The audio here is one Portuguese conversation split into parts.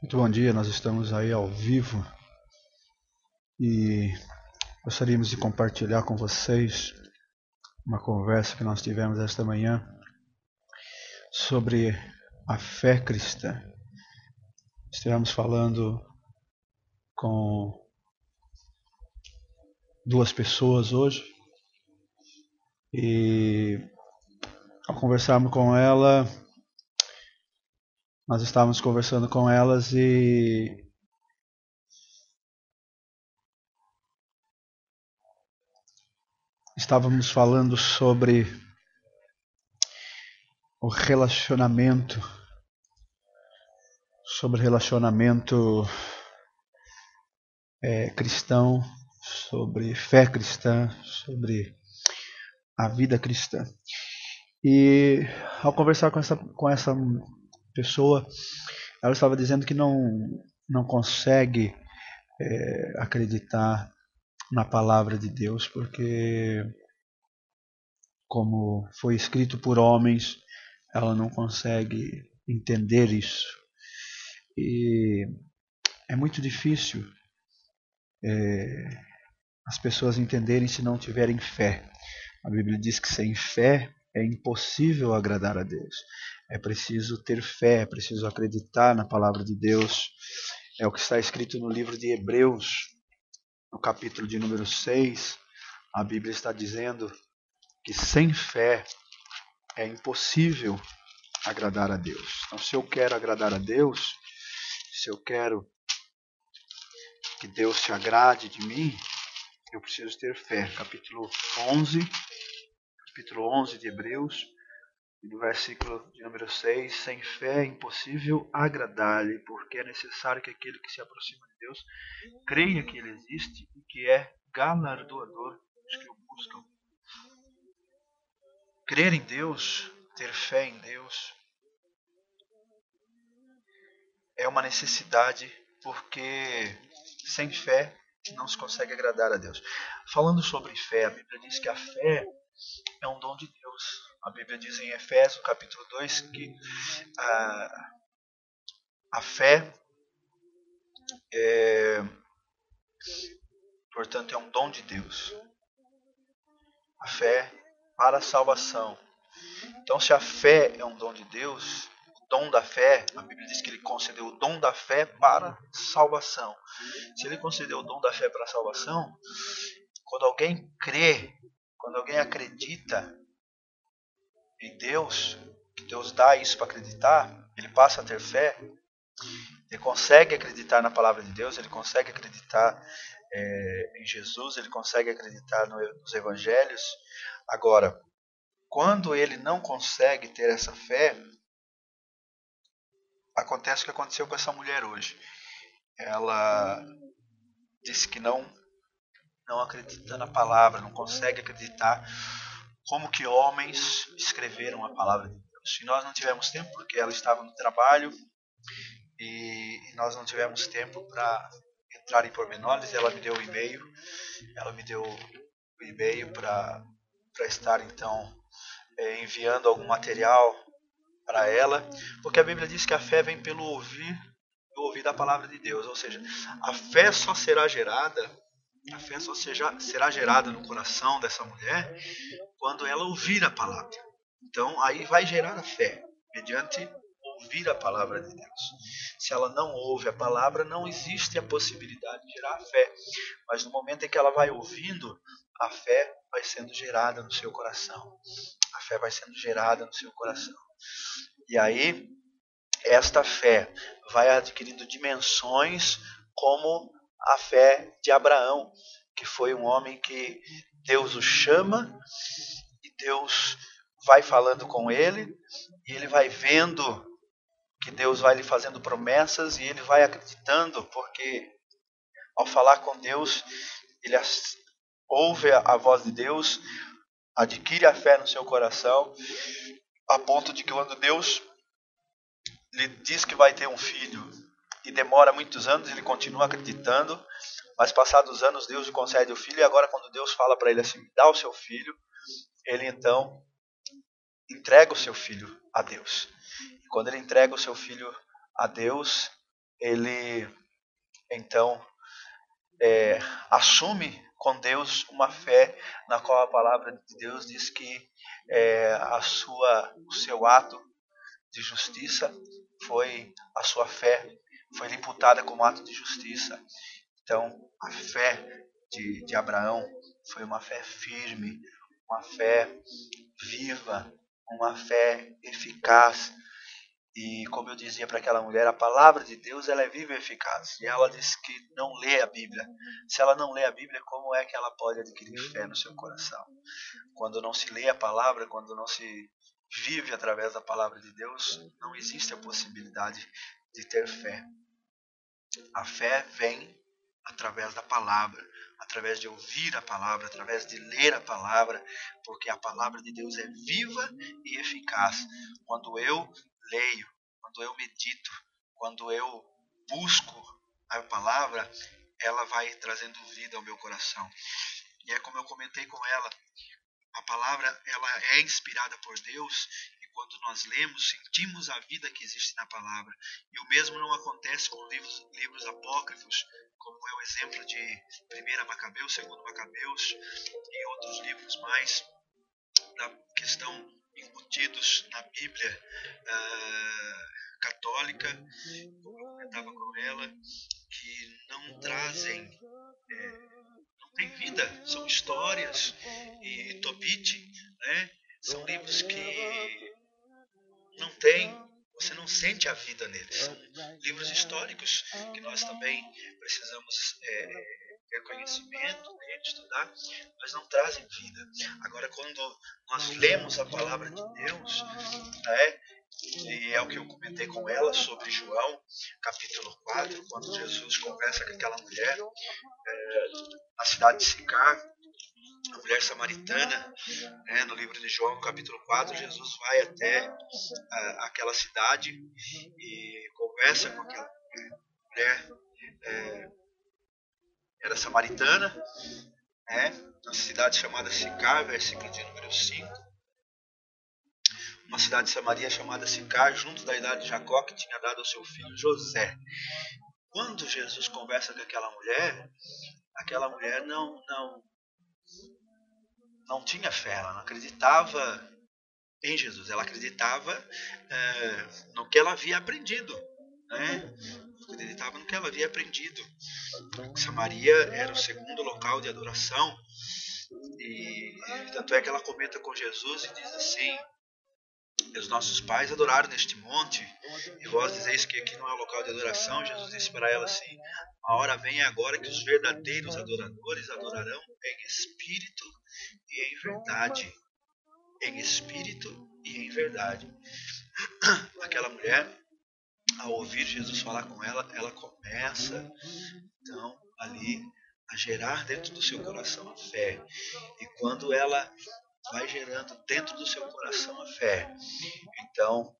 Muito bom dia, nós estamos aí ao vivo e gostaríamos de compartilhar com vocês uma conversa que nós tivemos esta manhã sobre a fé cristã. Estivemos falando com duas pessoas hoje e ao conversarmos com ela, nós estávamos conversando com elas e estávamos falando sobre o relacionamento, cristão, sobre fé cristã, sobre a vida cristã. E ao conversar com essa pessoa, ela estava dizendo que não consegue acreditar na palavra de Deus, porque como foi escrito por homens, ela não consegue entender isso. E é muito difícil as pessoas entenderem se não tiverem fé. A Bíblia diz que sem fé é impossível agradar a Deus. É preciso ter fé, é preciso acreditar na palavra de Deus. É o que está escrito no livro de Hebreus, no capítulo de número 6. A Bíblia está dizendo que sem fé é impossível agradar a Deus. Então, se eu quero agradar a Deus, se eu quero que Deus se agrade de mim, eu preciso ter fé. Capítulo 11 de Hebreus, no versículo de número 6, sem fé é impossível agradar-lhe, porque é necessário que aquele que se aproxima de Deus creia que ele existe e que é galardoador dos que o buscam. Crer em Deus, ter fé em Deus, é uma necessidade, porque sem fé não se consegue agradar a Deus. Falando sobre fé, a Bíblia diz que a fé é um dom de Deus. A Bíblia diz em Efésios capítulo 2 que a fé portanto, é um dom de Deus. A fé para a salvação. Então, se a fé é um dom de Deus, o dom da fé, a Bíblia diz que ele concedeu o dom da fé para a salvação. Se ele concedeu o dom da fé para a salvação, quando alguém crê, quando alguém acredita em Deus, que Deus dá isso para acreditar, ele passa a ter fé, ele consegue acreditar na palavra de Deus, ele consegue acreditar em Jesus, ele consegue acreditar nos evangelhos. Agora, quando ele não consegue ter essa fé, acontece o que aconteceu com essa mulher hoje. Ela disse que não acredita na palavra, não consegue acreditar como que homens escreveram a palavra de Deus. E nós não tivemos tempo, porque ela estava no trabalho, e nós não tivemos tempo para entrar em pormenores. Ela me deu o e-mail, para estar então enviando algum material para ela, porque a Bíblia diz que a fé vem pelo ouvir da palavra de Deus, ou seja, a fé só será gerada no coração dessa mulher quando ela ouvir a palavra. Então aí vai gerar a fé, mediante ouvir a palavra de Deus. Se ela não ouve a palavra, não existe a possibilidade de gerar a fé. Mas no momento em que ela vai ouvindo, a fé vai sendo gerada no seu coração. A fé vai sendo gerada no seu coração. E aí, esta fé vai adquirindo dimensões como a fé de Abraão, que foi um homem que Deus o chama e Deus vai falando com ele, e ele vai vendo que Deus vai lhe fazendo promessas e ele vai acreditando, porque ao falar com Deus, ele ouve a voz de Deus, adquire a fé no seu coração, a ponto de que quando Deus lhe diz que vai ter um filho e demora muitos anos, ele continua acreditando, mas passados os anos Deus lhe concede o filho, e agora quando Deus fala para ele assim, dá o seu filho, ele então entrega o seu filho a Deus. E quando ele entrega o seu filho a Deus, ele então assume com Deus uma fé na qual a palavra de Deus diz que o seu ato de justiça foi a sua fé, foi imputada como ato de justiça. Então, a fé de Abraão foi uma fé firme, uma fé viva, uma fé eficaz. E como eu dizia para aquela mulher, a palavra de Deus ela é viva e eficaz. E ela disse que não lê a Bíblia. Se ela não lê a Bíblia, como é que ela pode adquirir fé no seu coração? Quando não se lê a palavra, quando não se vive através da palavra de Deus, não existe a possibilidade de ter fé. A fé vem através da palavra, através de ouvir a palavra, através de ler a palavra, porque a palavra de Deus é viva e eficaz. Quando eu leio, quando eu medito, quando eu busco a palavra, ela vai trazendo vida ao meu coração. E é como eu comentei com ela, a palavra ela é inspirada por Deus e quando nós lemos, sentimos a vida que existe na palavra. E o mesmo não acontece com livros apócrifos, como é o exemplo de 1 Macabeus, 2 Macabeus e outros livros mais que estão incutidos na Bíblia católica, como eu comentava com ela, que não trazem, não tem vida, são histórias e Tobit, né? São livros que não tem, você não sente a vida neles. São livros históricos que nós também precisamos ter conhecimento, estudar, mas não trazem vida. Agora, quando nós lemos a palavra de Deus, né, e é o que eu comentei com ela sobre João, capítulo 4, quando Jesus conversa com aquela mulher na cidade de Sicar, a mulher samaritana, no livro de João, capítulo 4, Jesus vai até aquela cidade e conversa com aquela mulher, era samaritana, na cidade chamada Sicar, versículo de número 5. Uma cidade de Samaria chamada Sicar, junto da idade de Jacó, que tinha dado ao seu filho José. Quando Jesus conversa com aquela mulher não tinha fé, ela não acreditava em Jesus, ela acreditava no que ela havia aprendido, né? Acreditava no que ela havia aprendido. Samaria era o segundo local de adoração e tanto é que ela comenta com Jesus e diz assim: os nossos pais adoraram neste monte e vós dizeis que aqui não é o local de adoração. Jesus disse para ela assim: a hora vem agora que os verdadeiros adoradores adorarão em espírito e em verdade. Em espírito e em verdade. Aquela mulher, ao ouvir Jesus falar com ela, ela começa então ali a gerar dentro do seu coração a fé. E quando ela vai gerando dentro do seu coração a fé, então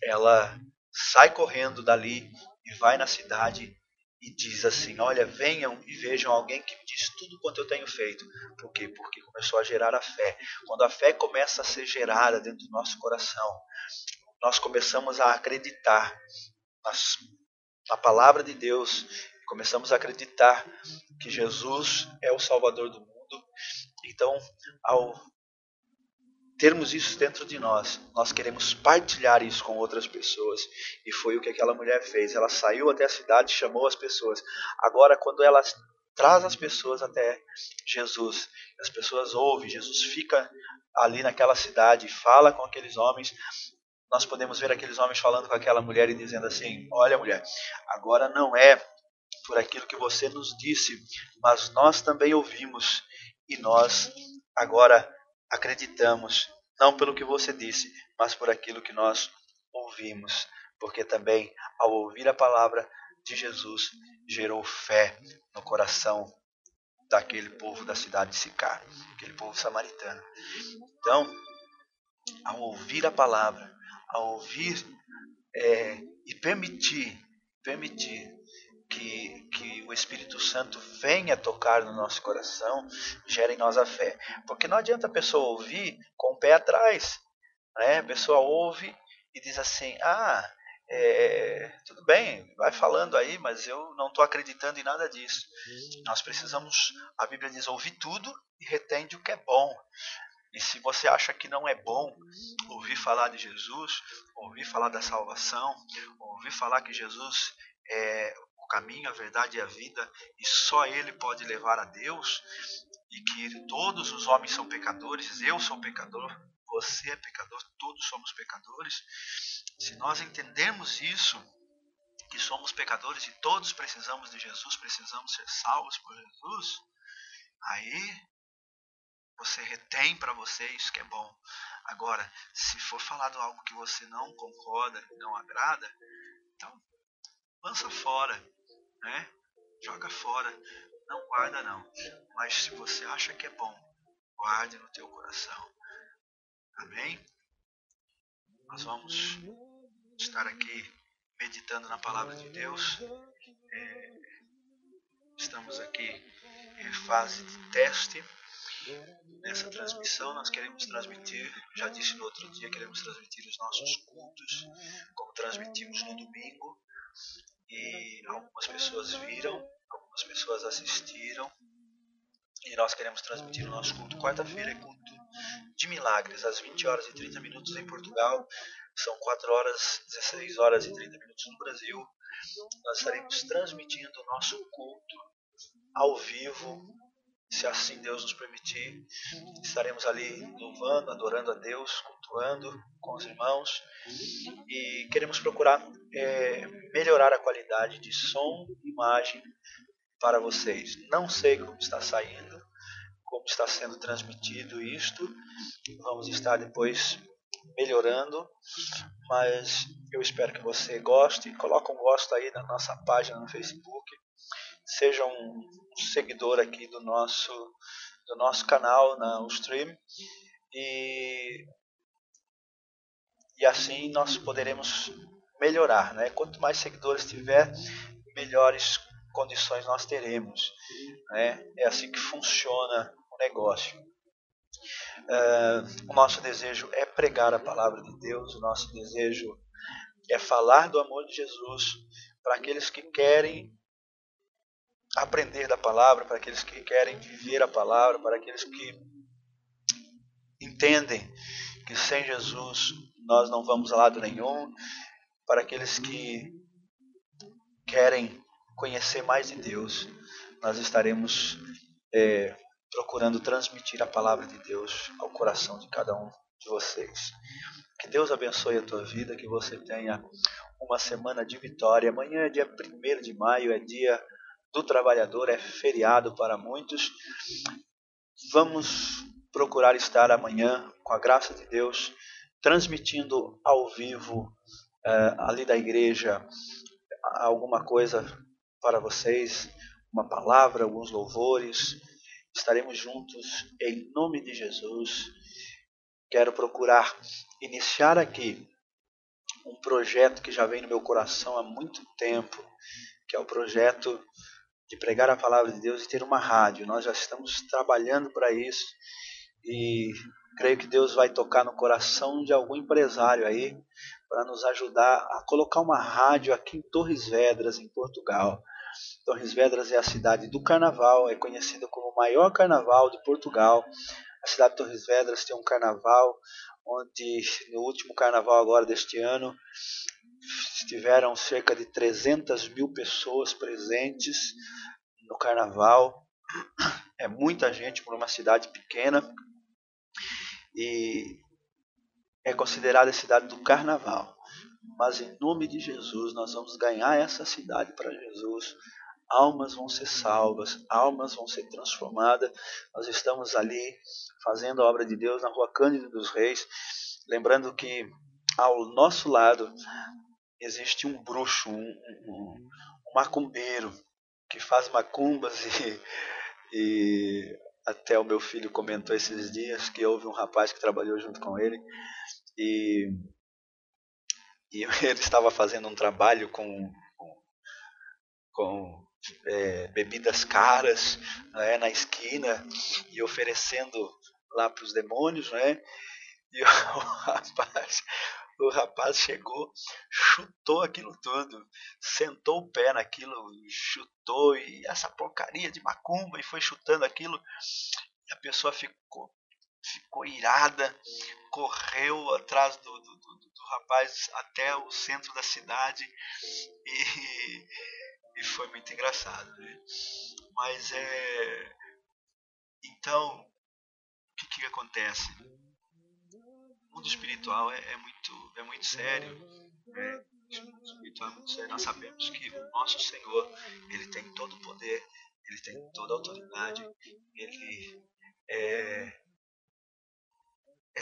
ela sai correndo dali e vai na cidade e diz assim: olha, venham e vejam alguém que me diz tudo quanto eu tenho feito. Por quê? Porque começou a gerar a fé. Quando a fé começa a ser gerada dentro do nosso coração, nós começamos a acreditar na palavra de Deus, começamos a acreditar que Jesus é o Salvador do mundo. Então, ao termos isso dentro de nós queremos partilhar isso com outras pessoas. E foi o que aquela mulher fez. Ela saiu até a cidade, chamou as pessoas. Agora, quando ela traz as pessoas até Jesus, as pessoas ouvem, Jesus fica ali naquela cidade, fala com aqueles homens, nós podemos ver aqueles homens falando com aquela mulher e dizendo assim: olha, mulher, agora não é por aquilo que você nos disse, mas nós também ouvimos e nós agora acreditamos, não pelo que você disse, mas por aquilo que nós ouvimos, porque também ao ouvir a palavra de Jesus gerou fé no coração daquele povo da cidade de Sicar, aquele povo samaritano. Então, ao ouvir a palavra, ao ouvir e permitir que o Espírito Santo venha tocar no nosso coração, gera em nós a fé. Porque não adianta a pessoa ouvir com o pé atrás, né? A pessoa ouve e diz assim: tudo bem, vai falando aí, mas eu não estou acreditando em nada disso. Nós precisamos, a Bíblia diz, ouvir tudo e retende o que é bom. E se você acha que não é bom ouvir falar de Jesus, ouvir falar da salvação, ouvir falar que Jesus é o caminho, a verdade e a vida, e só Ele pode levar a Deus, e que todos os homens são pecadores, eu sou pecador, você é pecador, todos somos pecadores. Se nós entendermos isso, que somos pecadores e todos precisamos de Jesus, precisamos ser salvos por Jesus, aí você retém para você isso que é bom. Agora, se for falado algo que você não concorda, não agrada, então lança fora, né? Joga fora, não guarda não. Mas se você acha que é bom, guarde no teu coração. Amém? Nós vamos estar aqui meditando na palavra de Deus. Estamos aqui em fase de teste. Nessa transmissão nós queremos transmitir, já disse no outro dia, queremos transmitir os nossos cultos, como transmitimos no domingo, e algumas pessoas viram, algumas pessoas assistiram, e nós queremos transmitir o nosso culto. Quarta-feira é culto de milagres, às 20 horas e 30 minutos em Portugal, são 4 horas, 16 horas e 30 minutos no Brasil. Nós estaremos transmitindo o nosso culto ao vivo, se assim Deus nos permitir. Estaremos ali louvando, adorando a Deus, cultuando com os irmãos, e queremos procurar melhorar a qualidade de som e imagem para vocês. Não sei como está saindo, como está sendo transmitido isto, vamos estar depois melhorando, mas eu espero que você goste. Coloca um gosto aí na nossa página no Facebook, seja um seguidor aqui do nosso canal no stream, e assim nós poderemos melhorar, né? Quanto mais seguidores tiver, melhores condições nós teremos, né? É assim que funciona o negócio. O nosso desejo é pregar a palavra de Deus, o nosso desejo é falar do amor de Jesus para aqueles que querem aprender da palavra, para aqueles que querem viver a palavra, para aqueles que entendem que sem Jesus nós não vamos a lado nenhum, para aqueles que querem conhecer mais de Deus. Nós estaremos procurando transmitir a palavra de Deus ao coração de cada um de vocês. Que Deus abençoe a tua vida, que você tenha uma semana de vitória. Amanhã é dia 1º de maio, é dia do trabalhador, é feriado para muitos. Vamos procurar estar amanhã, com a graça de Deus, transmitindo ao vivo ali da igreja alguma coisa para vocês, uma palavra, alguns louvores. Estaremos juntos em nome de Jesus. Quero procurar iniciar aqui um projeto que já vem no meu coração há muito tempo, que é o projeto de pregar a palavra de Deus e ter uma rádio. Nós já estamos trabalhando para isso e creio que Deus vai tocar no coração de algum empresário aí para nos ajudar a colocar uma rádio aqui em Torres Vedras, em Portugal. Torres Vedras é a cidade do carnaval, é conhecida como o maior carnaval de Portugal. A cidade de Torres Vedras tem um carnaval onde no último carnaval agora deste ano estiveram cerca de 300 mil pessoas presentes no carnaval. É muita gente para uma cidade pequena e é considerada a cidade do carnaval. Mas em nome de Jesus nós vamos ganhar essa cidade para Jesus. Almas vão ser salvas, almas vão ser transformadas. Nós estamos ali fazendo a obra de Deus na Rua Cândido dos Reis. Lembrando que ao nosso lado existe um bruxo, um macumbeiro que faz macumbas e até o meu filho comentou esses dias que houve um rapaz que trabalhou junto com ele e ele estava fazendo um trabalho com bebidas caras, né, na esquina e oferecendo lá para os demônios, né? E O rapaz chegou, chutou aquilo tudo, sentou o pé naquilo, chutou, e essa porcaria de macumba, e foi chutando aquilo, e a pessoa ficou irada, correu atrás do rapaz até o centro da cidade, e foi muito engraçado, né? Mas então, o que acontece? O mundo espiritual é muito sério. Né? O mundo espiritual é muito sério. Nós sabemos que o nosso Senhor, Ele tem todo o poder, Ele tem toda a autoridade, Ele é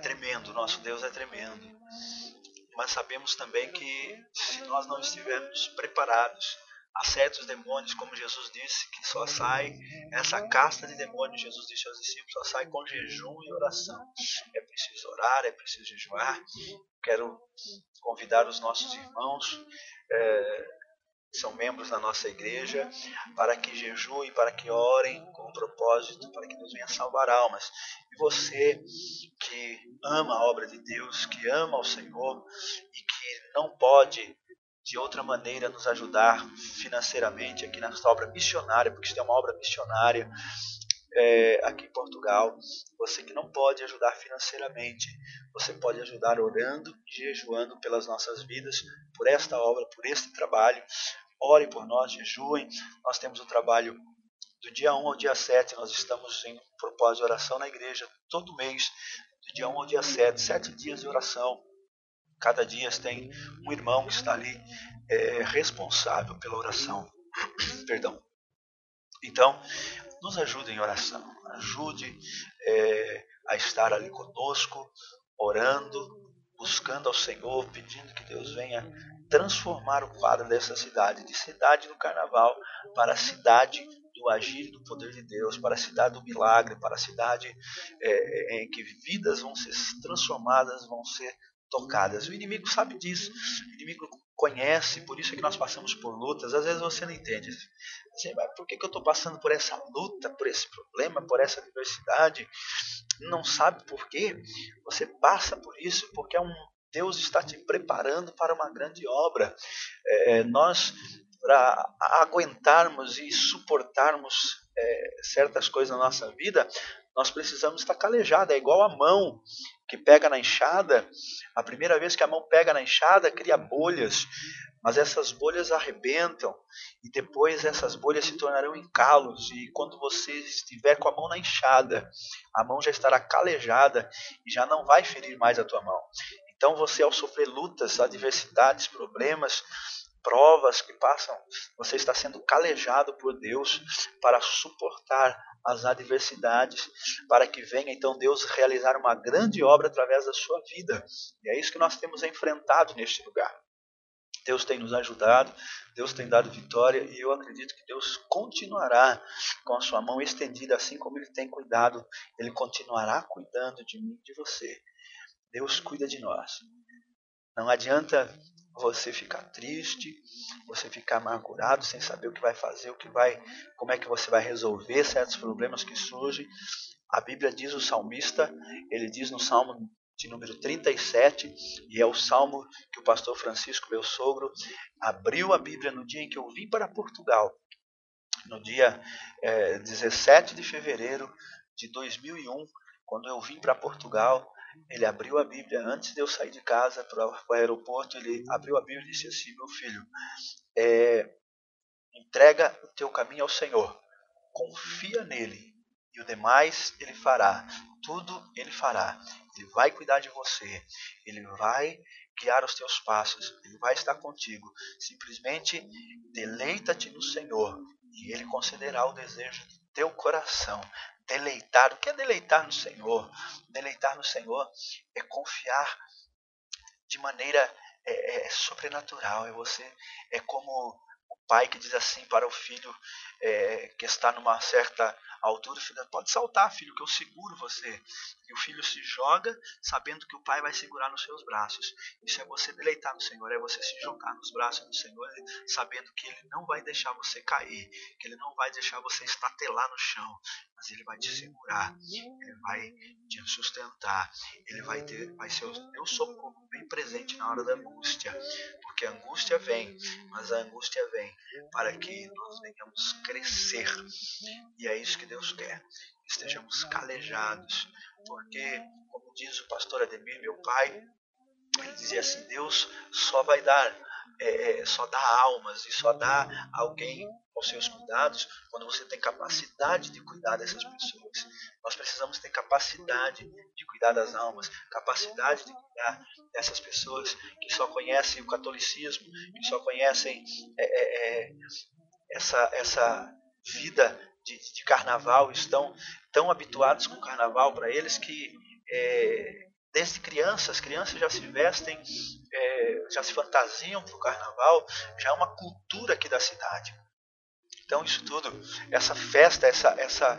tremendo, nosso Deus é tremendo. Mas sabemos também que se nós não estivermos preparados, há certos demônios, como Jesus disse, que só sai, essa casta de demônios, Jesus disse aos discípulos, só sai com jejum e oração. É preciso orar, é preciso jejuar. Quero convidar os nossos irmãos, que são membros da nossa igreja, para que jejuem, para que orem com o propósito, para que Deus venha salvar almas. E você que ama a obra de Deus, que ama o Senhor e que não pode de outra maneira nos ajudar financeiramente aqui nessa obra missionária, porque isto é uma obra missionária aqui em Portugal. Você que não pode ajudar financeiramente, você pode ajudar orando e jejuando pelas nossas vidas, por esta obra, por este trabalho. Ore por nós, jejuem. Nós temos o trabalho do dia 1 ao dia 7, nós estamos em propósito de oração na igreja todo mês, do dia 1 ao dia 7, 7 dias de oração. Cada dia tem um irmão que está ali responsável pela oração. Perdão. Então, nos ajude em oração. Ajude a estar ali conosco, orando, buscando ao Senhor, pedindo que Deus venha transformar o quadro dessa cidade, de cidade do carnaval, para a cidade do agir do poder de Deus, para a cidade do milagre, para a cidade em que vidas vão ser transformadas, vão ser tocadas. O inimigo sabe disso, o inimigo conhece, por isso é que nós passamos por lutas. Às vezes você não entende. Assim, mas por que eu estou passando por essa luta, por esse problema, por essa adversidade? Não sabe por quê? Você passa por isso porque Deus está te preparando para uma grande obra. Nós, para aguentarmos e suportarmos certas coisas na nossa vida, nós precisamos estar calejado. É igual a mão que pega na enxada. A primeira vez que a mão pega na enxada, cria bolhas, mas essas bolhas arrebentam e depois essas bolhas se tornarão em calos, e quando você estiver com a mão na enxada, a mão já estará calejada e já não vai ferir mais a tua mão. Então você, ao sofrer lutas, adversidades, problemas, provas que passam, você está sendo calejado por Deus para suportar as adversidades, para que venha então Deus realizar uma grande obra através da sua vida. E é isso que nós temos enfrentado neste lugar. Deus tem nos ajudado, Deus tem dado vitória, e eu acredito que Deus continuará com a sua mão estendida, assim como Ele tem cuidado, Ele continuará cuidando de mim e de você. Deus cuida de nós. Não adianta você ficar triste, você ficar amargurado, sem saber o que vai fazer, como é que você vai resolver certos problemas que surgem. A Bíblia diz, o salmista, ele diz no Salmo de número 37, e é o salmo que o pastor Francisco, meu sogro, abriu a Bíblia no dia em que eu vim para Portugal, no dia 17 de fevereiro de 2001, quando eu vim para Portugal. Ele abriu a Bíblia antes de eu sair de casa para o aeroporto. Ele abriu a Bíblia e disse assim: meu filho, entrega o teu caminho ao Senhor, confia nele, e o demais Ele fará. Tudo Ele fará. Ele vai cuidar de você, Ele vai guiar os teus passos, Ele vai estar contigo. Simplesmente deleita-te no Senhor e Ele concederá o desejo do teu coração. Deleitar, o que é deleitar no Senhor? Deleitar no Senhor é confiar de maneira sobrenatural. É como o pai que diz assim para o filho que está numa certa A altura, filho, pode saltar, filho, que eu seguro você. E o filho se joga, sabendo que o pai vai segurar nos seus braços. Isso é você deleitar no Senhor, é você se jogar nos braços do Senhor, sabendo que Ele não vai deixar você cair, que Ele não vai deixar você estatelar no chão, mas Ele vai te segurar, Ele vai te sustentar, Ele vai ser o teu socorro bem presente na hora da angústia, porque a angústia vem, mas a angústia vem para que nós venhamos crescer, e é isso que Deus quer, que estejamos calejados, porque, como diz o pastor Ademir, meu pai, ele dizia assim, Deus só vai dar, só dá almas e só dá alguém aos seus cuidados quando você tem capacidade de cuidar dessas pessoas. Nós precisamos ter capacidade de cuidar das almas, capacidade de cuidar dessas pessoas que só conhecem o catolicismo, que só conhecem essa vida de carnaval, estão tão habituados com o carnaval para eles que desde crianças, as crianças já se vestem, já se fantasiam para o carnaval, já é uma cultura aqui da cidade. Então isso tudo, essa festa, essa